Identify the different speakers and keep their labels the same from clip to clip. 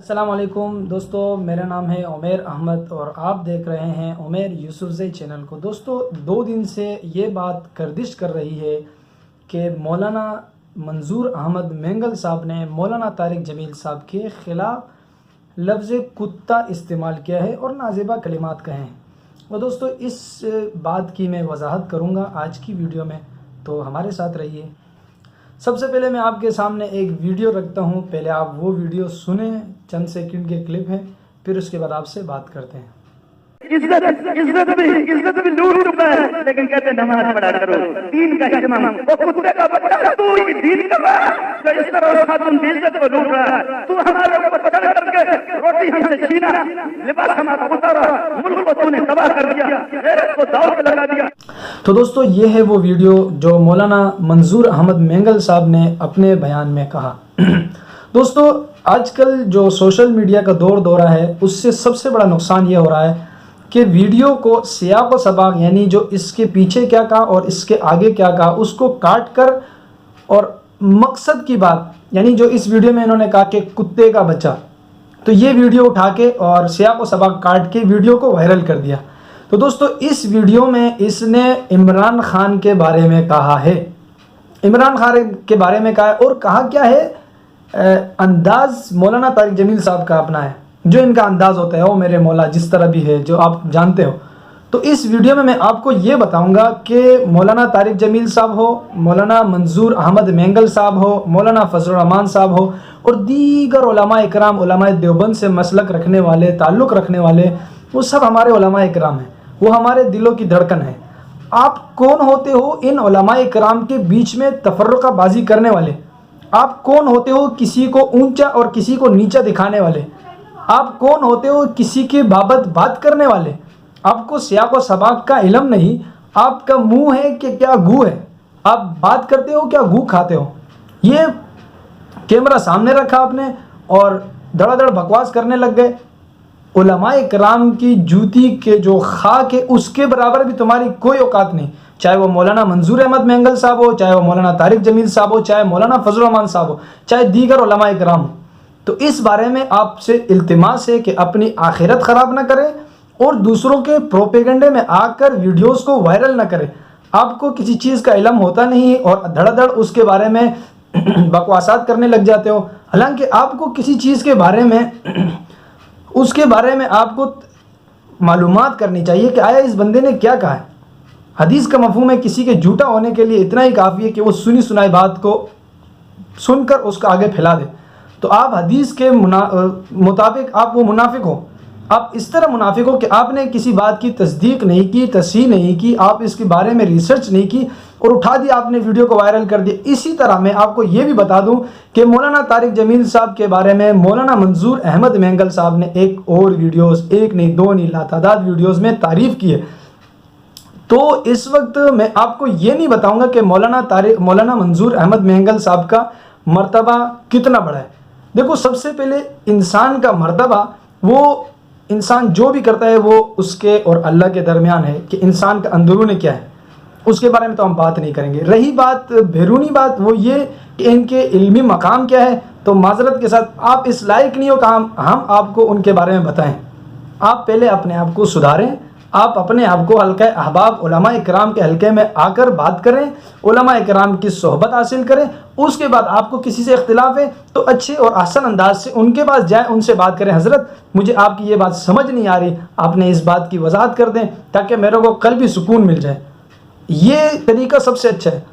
Speaker 1: अस्सलाम वालेकुम दोस्तों, मेरा नाम है उमैर अहमद और आप देख रहे हैं उमैर यूसुफज़ई चैनल को। दोस्तों, 2 दिन से ये बात गर्दिश कर रही है कि मौलाना मंजूर अहमद मेंगल साहब ने मौलाना तारिक जमील साहब के ख़िलाफ़ लफ्ज़ कुत्ता इस्तेमाल किया है और नाज़ेबा कलिमात कहे हैं। और दोस्तों, इस बात की मैं वजाहत करूँगा आज की वीडियो में, तो हमारे साथ रहिए। सबसे पहले मैं आपके सामने एक वीडियो रखता हूं, पहले आप वो वीडियो सुने, चंद सेकंड के क्लिप है, फिर उसके बाद आपसे बात करते हैं।
Speaker 2: इज्जत भी लूट चुका है, लेकिन कहते नमाज पढ़ा करो, दीन का इस्तेमाल। वो कुत्ते का बच्चा तू ही दीन कर रहा है, जो इस तरह खातून की इज्जत को लूट रहा है। तू हमारे ऊपर चढ़ करके रोटी हमसे छीना, लिबास हमारा उतारा, मुल्क को तूने तबाह कर दिया, गैरत को दाव पे लगा दिया।
Speaker 1: तो दोस्तों, ये है वो वीडियो जो मौलाना मंजूर अहमद मेंगल साहब ने अपने बयान में कहा। दोस्तों, आजकल जो सोशल मीडिया का दौरा है, उससे सबसे बड़ा नुकसान ये हो रहा है कि वीडियो को सियाक व सबाक, यानी जो इसके पीछे क्या कहा और इसके आगे क्या कहा, उसको काट कर और मकसद की बात, यानी जो इस वीडियो में इन्होंने कहा कि कुत्ते का बच्चा, तो ये वीडियो उठा के और सियाक व सबाक काट के वीडियो को वायरल कर दिया। तो दोस्तों, इस वीडियो में इसने इमरान खान के बारे में कहा है, इमरान खान के बारे में कहा है। और कहा क्या है, अंदाज मौलाना तारिक जमील साहब का अपना है, जो इनका अंदाज़ होता है, ओ मेरे मौला, जिस तरह भी है, जो आप जानते हो। तो इस वीडियो में मैं आपको ये बताऊंगा कि मौलाना तारिक जमील साहब हो, मौलाना मंजूर अहमद मेंगल साहब हो, मौलाना फजलुर रहमान साहब हो और दीगर उलमा इकराम, उलमा देवबंद से मसलक रखने वाले, ताल्लुक़ रखने वाले, वो सब हमारे उलमा इकराम हैं, वो हमारे दिलों की धड़कन है। आप कौन होते हो इन उलमा इकराम के बीच में तफर्रुका बाजी करने वाले? आप कौन होते हो किसी को ऊंचा और किसी को नीचा दिखाने वाले? आप कौन होते हो किसी के बाबत बात करने वाले? आपको सियाक व सबाक का इल्म नहीं, आपका मुंह है कि क्या गू है? आप बात करते हो क्या गू खाते हो? ये कैमरा सामने रखा आपने और धड़ाधड़ बकवास करने लग गए। उलमाए कराम की जूती के जो खाक है, उसके बराबर भी तुम्हारी कोई औकात नहीं, चाहे वो मौलाना मंजूर अहमद मेंगल साहब हो, चाहे वो मौलाना तारिक जमील साहब हो, चाहे मौलाना फजलुर रहमान साहब हो, चाहे दीगर उलमाए कराम हो। तो इस बारे में आपसे इल्तिमास है कि अपनी आखिरत ख़राब ना करें और दूसरों के प्रोपेगेंडे में आकर वीडियोस को वायरल ना करें। आपको किसी चीज़ का इल्म होता नहीं और धड़ाधड़ उसके बारे में बकवासात करने लग जाते हो। हालांकि आपको किसी चीज़ के बारे में उसके बारे में आपको मालूमात करनी चाहिए कि आया इस बंदे ने क्या कहा है। हदीस का मफहूम है, किसी के झूठा होने के लिए इतना ही काफ़ी है कि वो सुनी सुनाई बात को सुनकर उसका आगे फैला दे। तो आप हदीस के मुताबिक आप वो मुनाफिक हो। आप इस तरह मुनाफिक हो कि आपने किसी बात की तस्दीक नहीं की, तस्हीह नहीं की, आप इसके बारे में रिसर्च नहीं की और उठा दिया आपने, वीडियो को वायरल कर दिया। इसी तरह मैं आपको ये भी बता दूं कि मौलाना तारिक जमील साहब के बारे में मौलाना मंजूर अहमद मेंगल साहब ने एक और वीडियोस, एक नहीं दो नहीं लातादाद वीडियोस में तारीफ़ की है। तो इस वक्त मैं आपको ये नहीं बताऊंगा कि मौलाना मंजूर अहमद मेंगल साहब का मर्तबा कितना बड़ा है। देखो, सबसे पहले इंसान का मर्तबा, वो इंसान जो भी करता है वो उसके और अल्लाह के दरमियान है कि इंसान का अंदरूनी क्या है, उसके बारे में तो हम बात नहीं करेंगे। रही बात बैरूनी बात, वो ये कि इनके इल्मी मकाम क्या है, तो माजरत के साथ आप इस लायक नहीं हो कि हम आपको उनके बारे में बताएं। आप पहले अपने आप को सुधारें, आप अपने आप को हल्का अहबाब उलमा इकराम के हल्के में आकर बात करें, उलमा इकराम की सोहबत हासिल करें। उसके बाद आपको किसी से इख्तिलाफ है तो अच्छे और आसान अंदाज से उनके पास जाएं, उनसे बात करें, हज़रत मुझे आपकी ये बात समझ नहीं आ रही, आपने इस बात की वजाहत कर दें ताकि मेरे को कल भी सुकून मिल जाए। ये तरीका सबसे अच्छा है।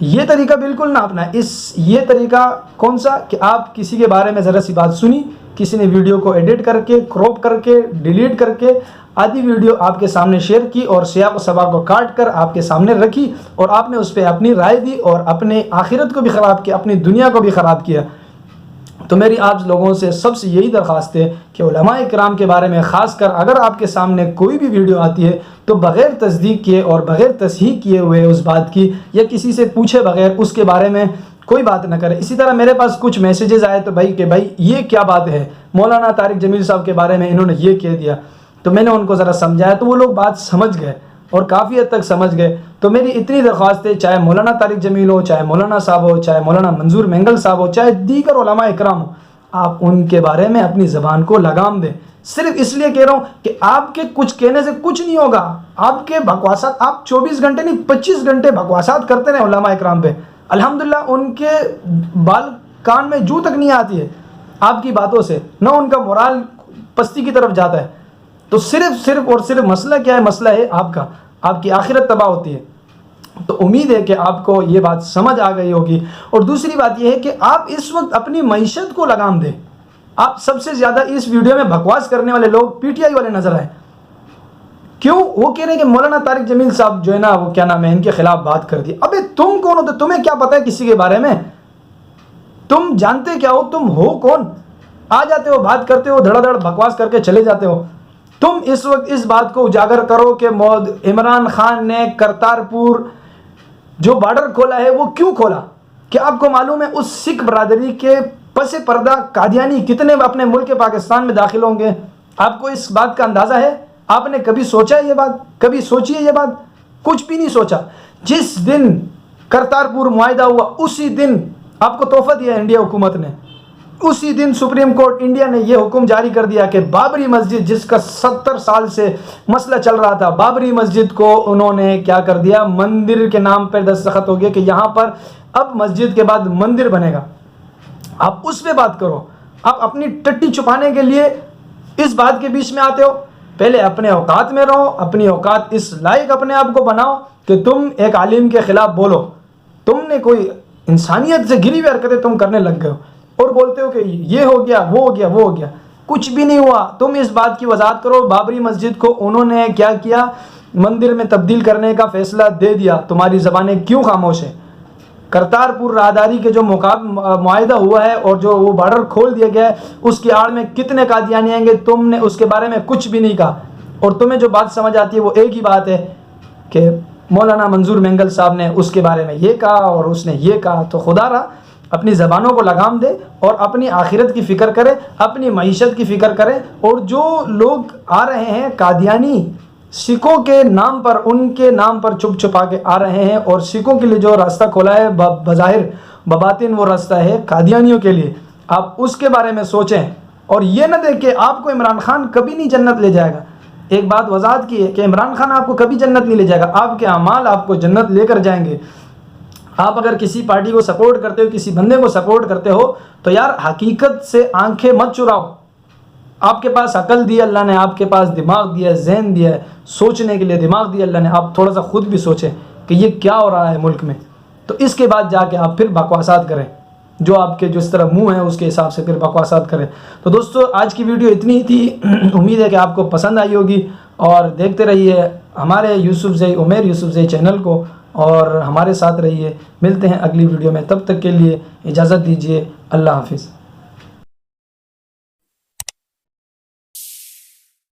Speaker 1: ये तरीका बिल्कुल ना अपना ये तरीका कौन सा कि आप किसी के बारे में ज़रा सी बात सुनी, किसी ने वीडियो को एडिट करके, क्रॉप करके, डिलीट करके आधी वीडियो आपके सामने शेयर की और सियाक व सबाक को काट कर आपके सामने रखी और आपने उस पर अपनी राय दी और अपने आखिरत को भी ख़राब किया, अपनी दुनिया को भी ख़राब किया। तो मेरी आप लोगों से सबसे यही दरख्वास्त है कि उलमा इकराम के बारे में ख़ास कर अगर आपके सामने कोई भी वीडियो आती है तो बग़ैर तस्दीक किए और बग़ैर तस्हीह किए हुए उस बात की या किसी से पूछे बग़ैर उसके बारे में कोई बात ना करें। इसी तरह मेरे पास कुछ मैसेजेस आए तो भाई ये क्या बात है, मौलाना तारिक जमील साहब के बारे में इन्होंने ये कह दिया, तो मैंने उनको ज़रा समझाया तो वो लोग बात समझ गए और काफ़ी हद तक समझ गए। तो मेरी इतनी दरख्वास्त है, चाहे मौलाना तारिक जमील हो, चाहे मौलाना साहब हो, चाहे मौलाना मंजूर मेंगल साहब हो, चाहे दीगर उलमा इकराम हो, आप उनके बारे में अपनी ज़बान को लगाम दें। सिर्फ इसलिए कह रहा हूँ कि आपके कुछ कहने से कुछ नहीं होगा। आपके बकवासात, आप 24 घंटे नहीं 25 घंटे बकवासात करते रहे उलमा इकराम पे, अल्हम्दुलिल्लाह उनके बाल कान में जू तक नहीं आती है आपकी बातों से, ना उनका मोराल पस्ती की तरफ जाता है। तो सिर्फ और सिर्फ मसला क्या है? मसला है आपका, आपकी आखिरत तबाह होती है। तो उम्मीद है कि आपको ये बात समझ आ गई होगी। और दूसरी बात ये है कि आप इस वक्त अपनी मईशत को लगाम दें। आप सबसे ज़्यादा इस वीडियो में बकवास करने वाले लोग पीटीआई वाले नजर आए। क्यों? वो कह रहे हैं कि मौलाना तारिक जमील साहब जो है ना, वो क्या नाम है, इनके खिलाफ बात कर दी। अबे तुम कौन हो? तो तुम्हें क्या पता है किसी के बारे में? तुम जानते क्या हो? तुम हो कौन? आ जाते हो, बात करते हो, धड़ाधड़ बकवास करके चले जाते हो। तुम इस वक्त इस बात को उजागर करो कि इमरान खान ने करतारपुर जो बॉर्डर खोला है वो क्यों खोला। क्या आपको मालूम है उस सिख बरादरी के पसे पर्दा कादियानी कितने अपने मुल्क के पाकिस्तान में दाखिल होंगे? आपको इस बात का अंदाज़ा है? आपने कभी सोचा है ये बात? कभी सोची है ये बात? कुछ भी नहीं सोचा। जिस दिन करतारपुर मुआहिदा हुआ उसी दिन आपको तोहफा दिया इंडिया हुकूमत ने। उसी दिन सुप्रीम कोर्ट इंडिया ने यह हुक्म जारी कर दिया कि बाबरी मस्जिद, जिसका 70 साल से मसला चल रहा था, बाबरी मस्जिद को उन्होंने क्या कर दिया, मंदिर के नाम पर दस्तखत हो गया कि यहाँ पर अब मस्जिद के बाद मंदिर बनेगा। आप उस पर बात करो। आप अपनी टट्टी छुपाने के लिए इस बात के बीच में आते हो। पहले अपने औकात में रहो, अपनी औकात इस लायक अपने आप को बनाओ कि तुम एक आलिम के खिलाफ बोलो। तुमने कोई इंसानियत से गिरी हुई हरकतें तुम करने लग गए हो और बोलते हो कि ये हो गया, वो हो गया, वो हो गया। कुछ भी नहीं हुआ। तुम इस बात की वजाहत करो, बाबरी मस्जिद को उन्होंने क्या किया, मंदिर में तब्दील करने का फैसला दे दिया। तुम्हारी ज़बानें क्यों खामोश है? करतारपुर राहदारी के जो मुआहिदा हुआ है और जो वो बॉर्डर खोल दिया गया है, उसकी आड़ में कितने कादियानी आएंगे, तुमने उसके बारे में कुछ भी नहीं कहा। और तुम्हें जो बात समझ आती है वो एक ही बात है कि मौलाना मंजूर मैंगल साहब ने उसके बारे में ये कहा और उसने ये कहा। तो खुदा रहा अपनी ज़बानों को लगाम दे और अपनी आखिरत की फ़िक्र करे, अपनी मईशत की फ़िक्र करे। और जो लोग आ रहे हैं कादियानी, सिखों के नाम पर, उनके नाम पर छुप छुपा के आ रहे हैं, और सिखों के लिए जो रास्ता खोला है बज़ाहिर बबातिन वो रास्ता है कादियानियों के लिए, आप उसके बारे में सोचें। और ये न देखें आपको इमरान खान कभी नहीं जन्नत ले जाएगा। एक बात वजाहत की है कि इमरान खान आपको कभी जन्नत नहीं ले जाएगा। आपके अमाल आपको जन्नत लेकर जाएंगे। आप अगर किसी पार्टी को सपोर्ट करते हो, किसी बंदे को सपोर्ट करते हो, तो यार हकीकत से आंखें मत चुराओ। आपके पास अकल दी अल्लाह ने, आपके पास दिमाग दिया, जहन दिया है, सोचने के लिए दिमाग दिया अल्लाह ने। आप थोड़ा सा खुद भी सोचें कि ये क्या हो रहा है मुल्क में, तो इसके बाद जाके आप फिर बकवासात करें। जो आपके जिस तरह मुंह है उसके हिसाब से फिर बकवासात करें। तो दोस्तों आज की वीडियो इतनी ही थी। उम्मीद है कि आपको पसंद आई होगी और देखते रहिए हमारे यूसुफजई उमर यूसुफजई चैनल को और हमारे साथ रहिए। मिलते हैं अगली वीडियो में, तब तक के लिए इजाज़त दीजिए। अल्लाह हाफिज़।